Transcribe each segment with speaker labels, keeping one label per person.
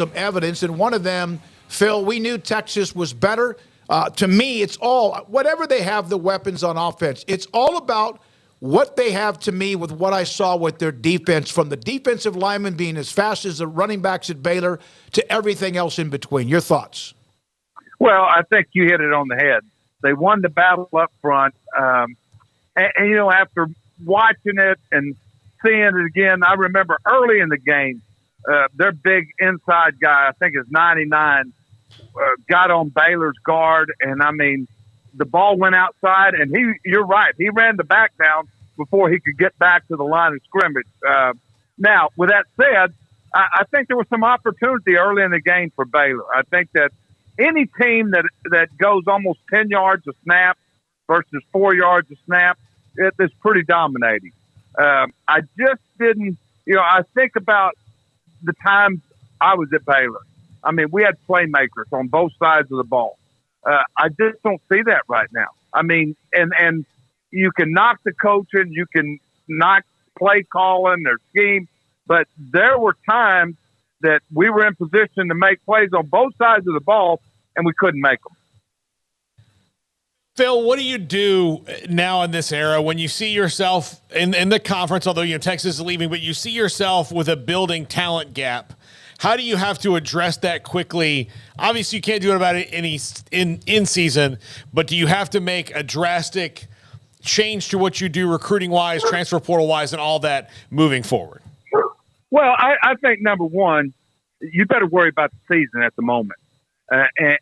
Speaker 1: some evidence, and one of them, Phil, we knew Texas was better. To me, it's all, whatever they have the weapons on offense, it's all about what they have to me with what I saw with their defense, from the defensive linemen being as fast as the running backs at Baylor to everything else in between. Your thoughts?
Speaker 2: Well, I think you hit it on the head. They won the battle up front. And, you know, after watching it and seeing it again, I remember early in the game, their big inside guy, I think it's 99, got on Baylor's guard. And, I mean, the ball went outside, and you're right, he ran the back down before he could get back to the line of scrimmage. Now, with that said, I think there was some opportunity early in the game for Baylor. I think that any team that goes almost 10 yards a snap versus 4 yards a snap, it's pretty dominating. I just didn't, you know, I think about the times I was at Baylor. I mean, we had playmakers on both sides of the ball. I just don't see that right now. I mean, and you can knock the coaching, you can knock play calling or scheme, but there were times that we were in position to make plays on both sides of the ball, and we couldn't make them.
Speaker 3: Phil, what do you do now in this era when you see yourself in the conference, although Texas is leaving, but you see yourself with a building talent gap? How do you have to address that quickly? Obviously, you can't do it about it in season, but do you have to make a drastic change to what you do recruiting-wise, transfer portal-wise, and all that moving forward?
Speaker 2: Well, I think, number one, you better worry about the season at the moment.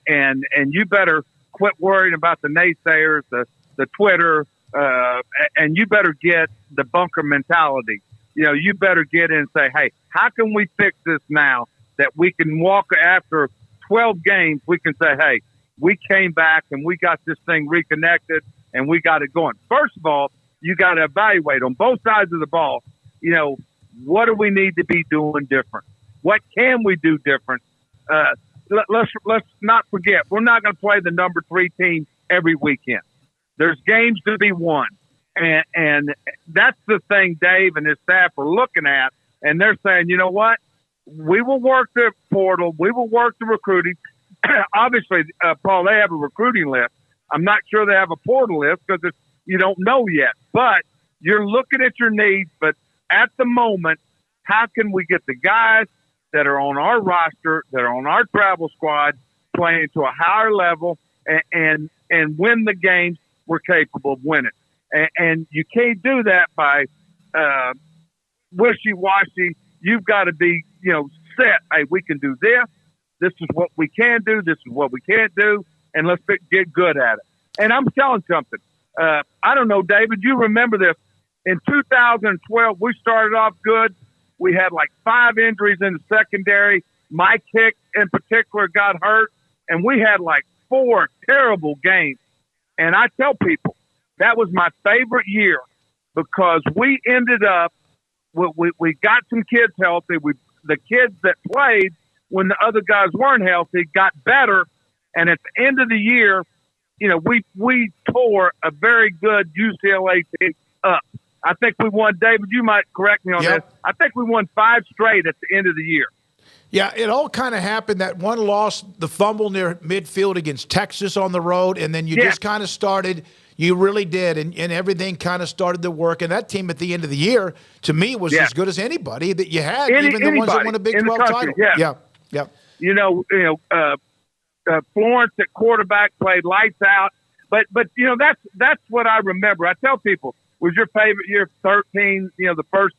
Speaker 2: And you better quit worrying about the naysayers, the Twitter, and you better get the bunker mentality. You know, you better get in and say, hey, how can we fix this now that we can walk after 12 games? We can say, hey, we came back and we got this thing reconnected and we got it going. First of all, you got to evaluate on both sides of the ball. You know, what do we need to be doing different? What can we do different? Let's not forget, we're not going to play the number 3 team every weekend. There's games to be won. And that's the thing Dave and his staff are looking at, and they're saying, you know what? We will work the portal. We will work the recruiting. Obviously, Paul, they have a recruiting list. I'm not sure they have a portal list because you don't know yet. But you're looking at your needs. But at the moment, how can we get the guys that are on our roster, that are on our travel squad, playing to a higher level and win the games we're capable of winning? And you can't do that by wishy-washy. You've got to be, you know, set. Hey, we can do this. This is what we can do. This is what we can't do. And let's get good at it. And I'm telling something. I don't know, David, you remember this. In 2012, we started off good. We had like 5 injuries in the secondary. Mike Hicks in particular got hurt. And we had like 4 terrible games. And I tell people, that was my favorite year because we ended up, we got some kids healthy. The kids that played when the other guys weren't healthy got better. And at the end of the year, you know, we tore a very good UCLA team up. I think we won, David, you might correct me on this. I think we won 5 straight at the end of the year.
Speaker 1: Yeah, it all kind of happened. That one loss, the fumble near midfield against Texas on the road, and then you just kind of started. You really did, and everything kind of started to work. And that team at the end of the year, to me, was as good as anybody that you had, even the ones that won a Big 12 title. Yeah.
Speaker 2: You know, Florence at quarterback played lights out. But you know, that's what I remember. I tell people, was your favorite year 13? You know, the first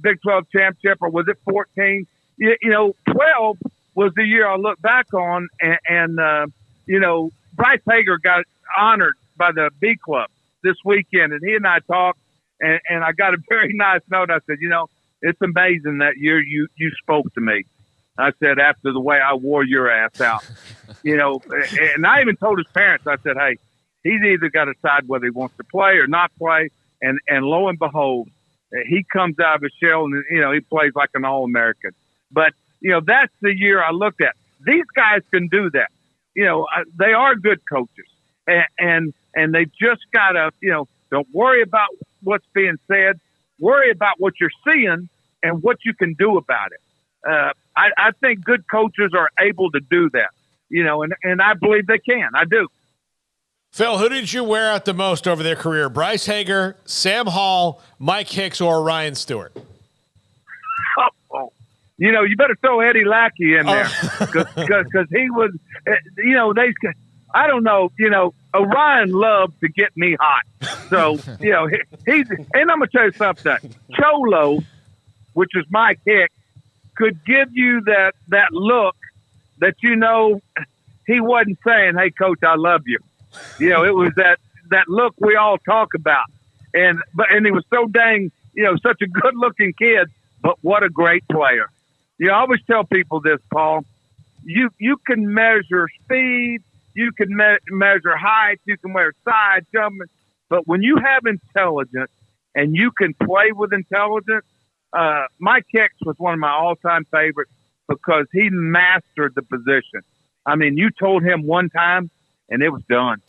Speaker 2: Big 12 championship, or was it 14? You know, 12 was the year I look back on, and you know, Bryce Hager got honored by the B Club this weekend, and he and I talked, and I got a very nice note. I said, you know, it's amazing that year you spoke to me. I said, after the way I wore your ass out, you know, and I even told his parents, I said, hey, he's either got to decide whether he wants to play or not play, and lo and behold, he comes out of his shell and, you know, he plays like an All-American. But, you know, that's the year I looked at. These guys can do that. You know, they are good coaches. And they've just got to, you know, don't worry about what's being said. Worry about what you're seeing and what you can do about it. I think good coaches are able to do that, and I believe they can. I do.
Speaker 3: Phil, who did you wear out the most over their career? Bryce Hager, Sam Hall, Mike Hicks, or Ryan Stewart?
Speaker 2: You better throw Eddie Lackey in there because he was, I don't know, Orion loved to get me hot. So, he's, and I'm going to tell you something. Cholo, which is Mike Hicks, could give you that look that, he wasn't saying, "Hey, coach, I love you." It was that look we all talk about. And he was so dang, such a good looking kid, but what a great player. I always tell people this, Paul. You can measure speed, you can measure height, you can measure side jumping, but when you have intelligence and you can play with intelligence, Mike Hicks was one of my all-time favorites because he mastered the position. I mean, you told him one time, and it was done.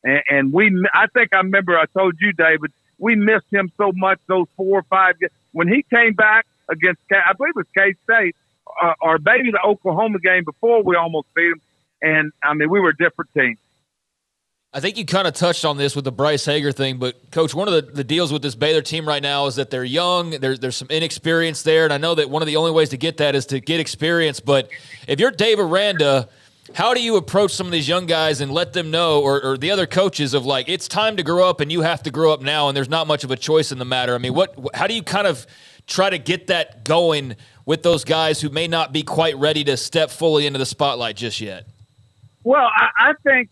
Speaker 2: And I think I remember I told you, David, we missed him so much those 4 or 5 games. When he came back against, I believe it was K-State, or maybe the Oklahoma game before we almost beat them. And, I mean, we were a different team.
Speaker 4: I think you kind of touched on this with the Bryce Hager thing, but, Coach, one of the deals with this Baylor team right now is that they're young, there's some inexperience there, and I know that one of the only ways to get that is to get experience. But if you're Dave Aranda, how do you approach some of these young guys and let them know, or the other coaches, of like, it's time to grow up and you have to grow up now and there's not much of a choice in the matter? I mean, how do you kind of try to get that going with those guys who may not be quite ready to step fully into the spotlight just yet?
Speaker 2: Well, I think,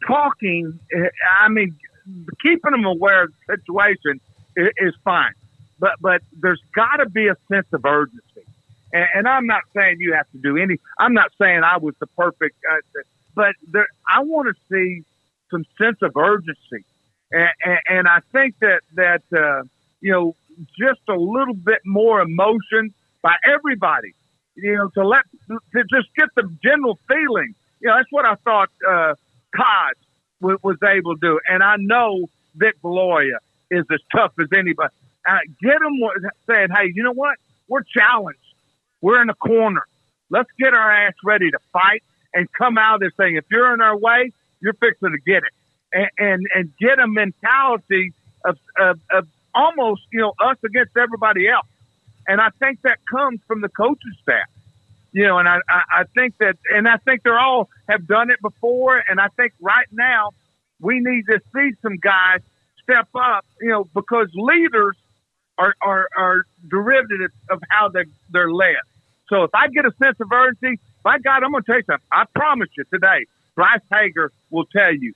Speaker 2: talking, I mean, keeping them aware of the situation is fine. But there's got to be a sense of urgency. And I'm not saying you have to do I'm not saying I was the perfect, but I want to see some sense of urgency. And I think that just a little bit more emotion by everybody, to just get the general feeling. That's what I thought Todd was able to do. And I know Vic Beloya is as tough as anybody. Get them saying, "Hey, you know what? We're challenged. We're in a corner. Let's get our ass ready to fight and come out of this thing. If you're in our way, you're fixing to get it." And get a mentality of almost, us against everybody else. And I think that comes from the coaching staff. And I think that, and I think they're all have done it before. And I think right now we need to see some guys step up, because leaders are derivatives of how they're led. So if I get a sense of urgency, by God, I'm going to tell you something. I promise you today, Bryce Hager will tell you,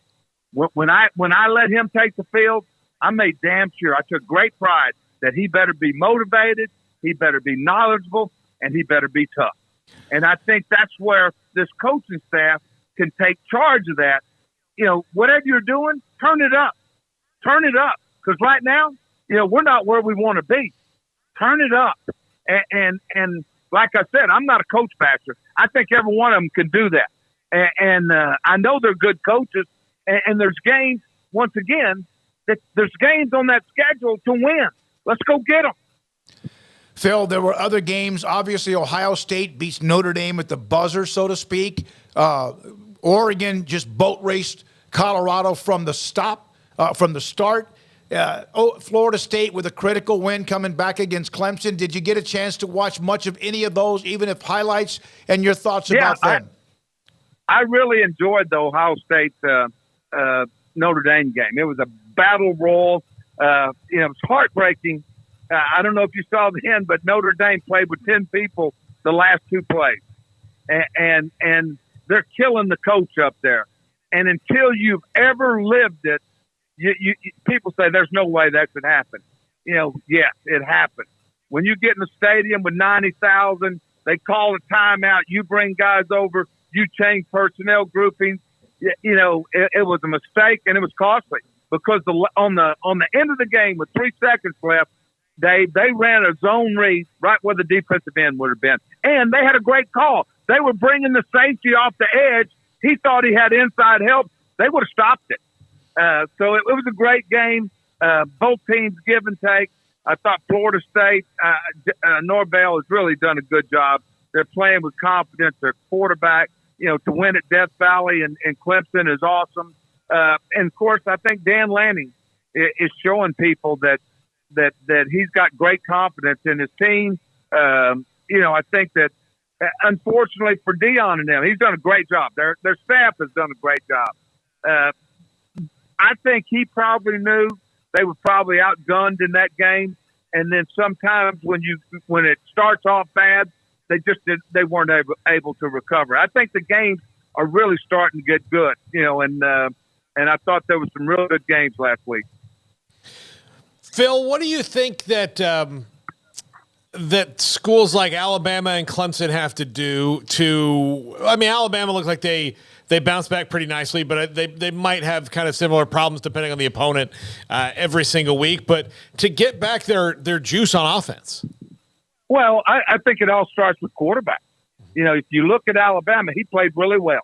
Speaker 2: when I let him take the field, I made damn sure, I took great pride that he better be motivated, he better be knowledgeable, and he better be tough. And I think that's where this coaching staff can take charge of that. Whatever you're doing, turn it up. Turn it up. Because right now, we're not where we want to be. Turn it up. And like I said, I'm not a coach basher. I think every one of them can do that. And I know they're good coaches. And there's games, once again, there's games on that schedule to win. Let's go get them.
Speaker 1: Phil, there were other games. Obviously, Ohio State beats Notre Dame at the buzzer, so to speak. Oregon just boat raced Colorado from the start. Florida State with a critical win coming back against Clemson. Did you get a chance to watch much of any of those, even if highlights, and your thoughts about them?
Speaker 2: I really enjoyed the Ohio State Notre Dame game. It was a battle royal. It was heartbreaking. I don't know if you saw the end, but Notre Dame played with 10 people the last 2 plays. And they're killing the coach up there. And until you've ever lived it, you people say there's no way that could happen. Yes, it happened. When you get in the stadium with 90,000, they call a timeout. You bring guys over. You change personnel groupings. It was a mistake, and it was costly because on the end of the game with 3 seconds left, they ran a zone read right where the defensive end would have been, and they had a great call. They were bringing the safety off the edge. He thought he had inside help. They would have stopped it. So it was a great game. Both teams give and take. I thought Florida State, Norvell has really done a good job. They're playing with confidence. Their quarterback, to win at Death Valley and Clemson is awesome. And of course, I think Dan Lanning is showing people that he's got great confidence in his team. I think that unfortunately for Dion and them, he's done a great job. Their staff has done a great job. I think he probably knew they were probably outgunned in that game. And then sometimes when it starts off bad, they weren't able to recover. I think the games are really starting to get good, and I thought there was some real good games last week.
Speaker 3: Phil, what do you think that schools like Alabama and Clemson have to do Alabama looks like they bounce back pretty nicely, but they might have kind of similar problems depending on the opponent every single week. But to get back their juice on offense.
Speaker 2: Well, I think it all starts with quarterback. If you look at Alabama, he played really well,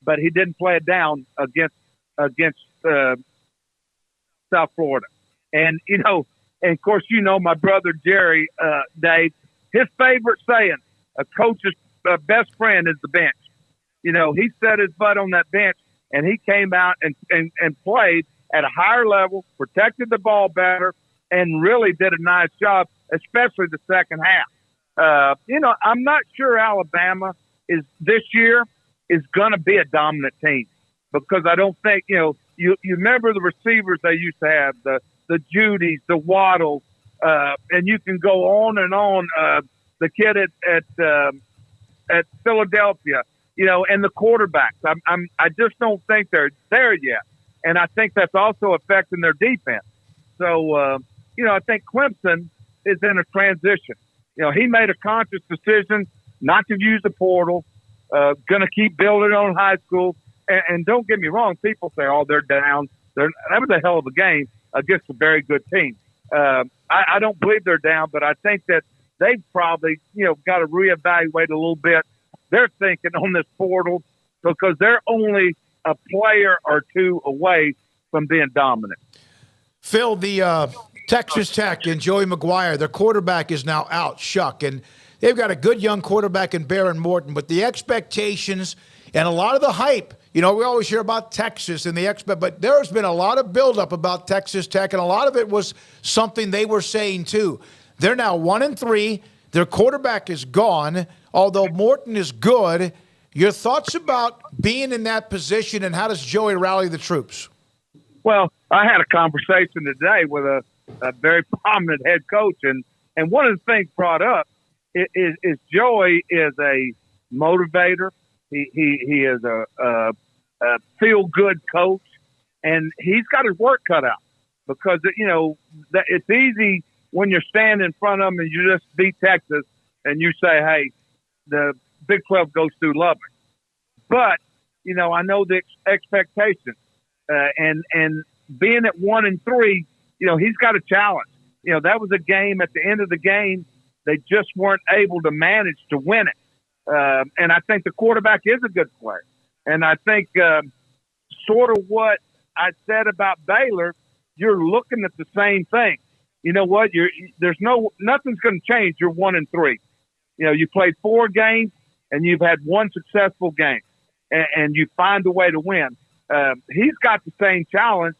Speaker 2: but he didn't play it down against South Florida. And, and of course, my brother Jerry, Dave, his favorite saying, a coach's best friend is the bench. He set his butt on that bench, and he came out and played at a higher level, protected the ball better, and really did a nice job, especially the second half. I'm not sure Alabama this year is going to be a dominant team because I don't think, you remember the receivers they used to have, the Judys, the Waddles, and you can go on and on. The kid at Philadelphia, and the quarterbacks. I just don't think they're there yet, and I think that's also affecting their defense. So, I think Clemson is in a transition. He made a conscious decision not to use the portal, going to keep building on high school. And don't get me wrong, people say, "Oh, they're down." That was a hell of a game against a very good team. I don't believe they're down, but I think that they've probably, got to reevaluate a little bit. They're thinking on this portal because they're only a player or two away from being dominant.
Speaker 1: Phil, the Texas Tech and Joey McGuire, their quarterback is now out, Shuck, and they've got a good young quarterback in Baron Morton, but the expectations and a lot of the hype, we always hear about Texas and but there's been a lot of buildup about Texas Tech, and a lot of it was something they were saying too. They're now 1-3. Their quarterback is gone, although Morton is good. Your thoughts about being in that position, and how does Joey rally the troops?
Speaker 2: Well, I had a conversation today with a very prominent head coach, and one of the things brought up is Joey is a motivator. He is a feel-good coach, and he's got his work cut out because, that it's easy when you're standing in front of them and you just beat Texas and you say, hey, the Big 12 goes through Lubbock. But, I know the expectations. And being at 1-3, he's got a challenge. That was a game at the end of the game. They just weren't able to manage to win it. And I think the quarterback is a good player. And I think sort of what I said about Baylor, you're looking at the same thing. You know what? Nothing's going to change. You're 1-3. You played 4 games and you've had one successful game, and you find a way to win. He's got the same challenge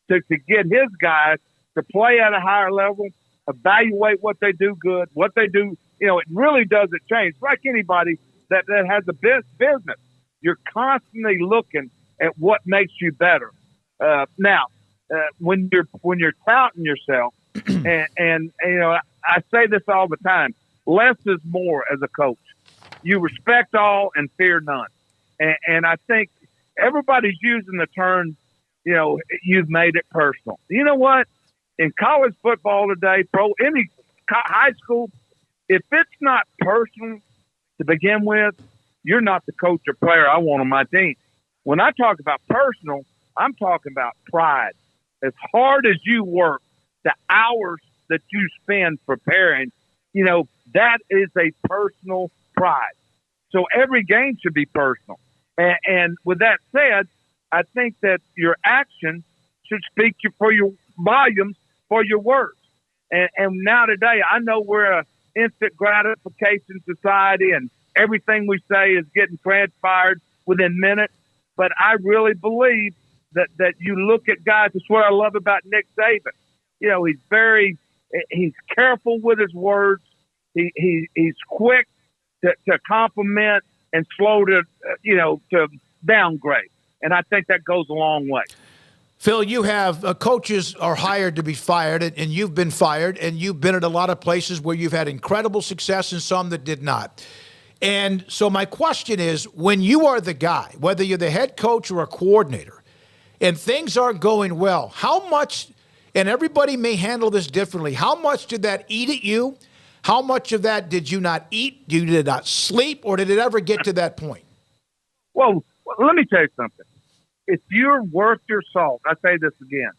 Speaker 2: to get his guys to play at a higher level, evaluate what they do good, what they do. It really doesn't change. Like anybody that has a business, you're constantly looking at what makes you better. Now, when you're touting yourself, and I say this all the time, less is more as a coach. You respect all and fear none. And I think everybody's using the term, you've made it personal. You know what? In college football today, any high school, if it's not personal to begin with, you're not the coach or player I want on my team. When I talk about personal, I'm talking about pride. As hard as you work, the hours that you spend preparing, that is a personal pride. So every game should be personal. And with that said, I think that your action should speak for your volumes for your words. And now today, I know we're a instant gratification society, and everything we say is getting transpired within minutes. But I really believe that you look at guys. That's what I love about Nick Saban. You know, he's careful with his words. He's quick to compliment and slow to downgrade. And I think that goes a long way.
Speaker 1: Phil, you have coaches are hired to be fired, and you've been fired, and you've been at a lot of places where you've had incredible success and some that did not. And so my question is, when you are the guy, whether you're the head coach or a coordinator, and things aren't going well, how much, and everybody may handle this differently, how much did that eat at you? How much of that did you not eat? You did not sleep, or did it ever get to that point?
Speaker 2: Well, let me tell you something. If you're worth your salt, I say this again,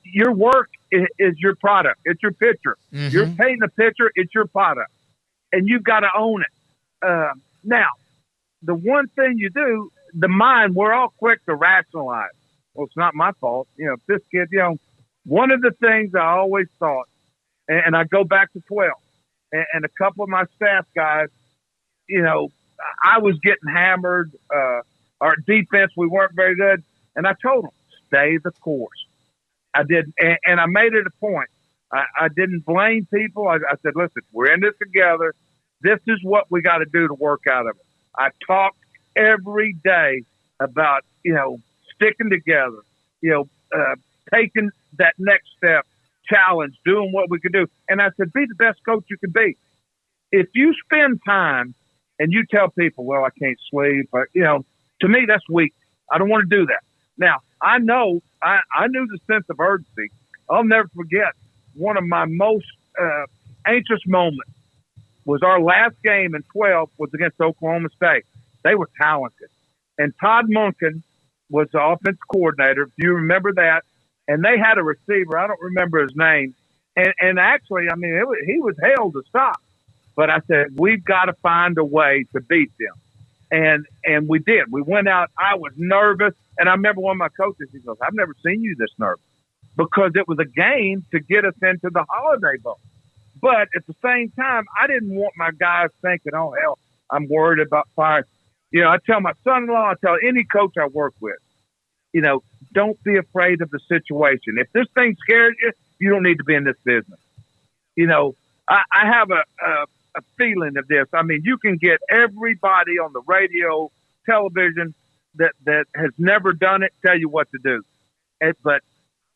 Speaker 2: your work is your product. It's your picture. Mm-hmm. You're painting a picture. It's your product. And you've got to own it. Now, the one thing you do, the mind, we're all quick to rationalize. Well, it's not my fault. You know, this kid, one of the things I always thought, and I go back to 12, and a couple of my staff guys, I was getting hammered. Our defense, we weren't very good. And I told them, stay the course. I did. And I made it a point. I didn't blame people. I said, listen, we're in this together. This is what we got to do to work out of it. I talked every day about, sticking together, taking that next step, challenge, doing what we could do. And I said, be the best coach you can be. If you spend time and you tell people, well, I can't sleep, but, to me, that's weak. I don't want to do that. Now, I know, I knew the sense of urgency. I'll never forget one of my most anxious moments was our last game in 12 was against Oklahoma State. They were talented. And Todd Monken was the offense coordinator. Do you remember that? And they had a receiver. I don't remember his name. And actually, he was held to stop. But I said, we've got to find a way to beat them. And we did. We went out. I was nervous. And I remember one of my coaches, he goes, I've never seen you this nervous. Because it was a game to get us into the Holiday Bowl. But at the same time, I didn't want my guys thinking, oh, hell, I'm worried about firing. I tell my son-in-law, I tell any coach I work with, don't be afraid of the situation. If this thing scares you, you don't need to be in this business. I have a feeling of this. You can get everybody on the radio, television that has never done it, tell you what to do. But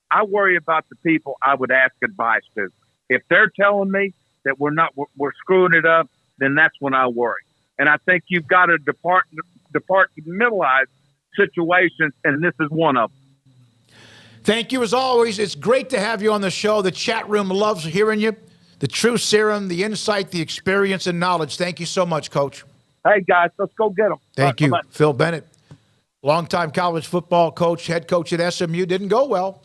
Speaker 2: I worry about the people I would ask advice to. If they're telling me that we're screwing it up, then that's when I worry. And I think you've got to departmentalize situations, and this is one of them.
Speaker 1: Thank you as always. It's great to have you on the show. The chat room loves hearing you. The truth serum, the insight, the experience, and knowledge. Thank you so much, Coach.
Speaker 2: Hey, guys, let's go get them.
Speaker 1: Thank you. Bye-bye. Phil Bennett, longtime college football coach, head coach at SMU. Didn't go well.